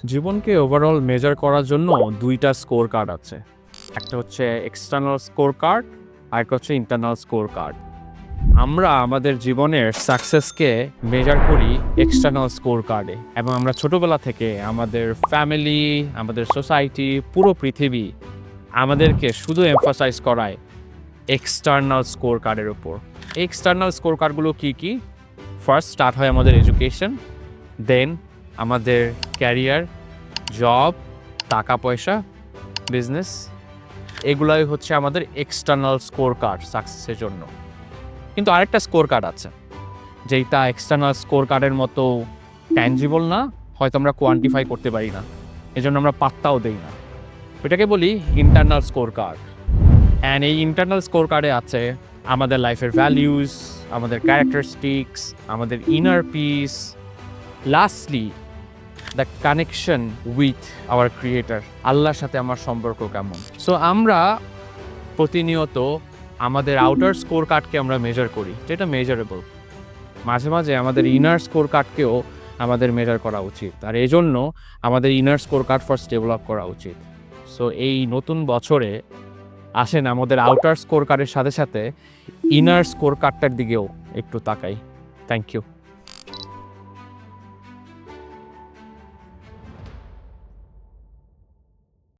জীবনকে overall measure করার জন্য ২টা স্কোর কার্ড আছে। একটা হচ্ছে এক্সটার্নাল স্কোর কার্ড, আর একটা হচ্ছে ইন্টারনাল স্কোর কার্ড। আমরা আমাদের জীবনের সাকসেসকে মেজার করি এক্সটার্নাল স্কোর কার্ডে, এবং আমরা ছোটবেলা থেকে আমাদের ফ্যামিলি, আমাদের সোসাইটি, পুরো পৃথিবী আমাদেরকে শুধু এমফাসাইজ করায় এক্সটার্নাল স্কোর কার্ডের উপর। এক্সটার্নাল স্কোর কার্ডগুলো কী কী? ফার্স্ট স্টার্ট হয় আমাদের এডুকেশন, দেন আমাদের ক্যারিয়ার, জব, টাকা পয়সা, বিজনেস, এগুলাই হচ্ছে আমাদের এক্সটার্নাল স্কোর কার্ড সাকসেসের জন্য। কিন্তু আরেকটা স্কোর কার্ড আছে যেটা এক্সটার্নাল স্কোর কার্ডের মতো ট্যাঞ্জিবল না, হয়তো আমরা কোয়ান্টিফাই করতে পারি না, এজন্য আমরা পাত্তাও দেই না। এটাকে বলি ইন্টারনাল স্কোর কার্ড। অ্যান্ড এই ইন্টারনাল স্কোর কার্ডে আছে আমাদের লাইফের ভ্যালিউজ, আমাদের ক্যারেক্টারিস্টিক্স, আমাদের inner piece, lastly the connection with our creator, আল্লাহর সাথে আমার সম্পর্ক কেমন। সো আমরা প্রতিনিয়ত আমাদের আউটার স্কোর কার্ডকে আমরা মেজার করি, যেটা মেজারেবল। মাঝে মাঝে আমাদের ইনার স্কোর কার্ডকেও আমাদের মেজার করা উচিত, আর এই জন্য আমাদের inner score card first develop করা উচিত। সো এই নতুন বছরে আসেন আমাদের আউটার স্কোর কার্ডের সাথে সাথে ইনার স্কোর কার্ডটার দিকেও একটু তাকাই। Thank you.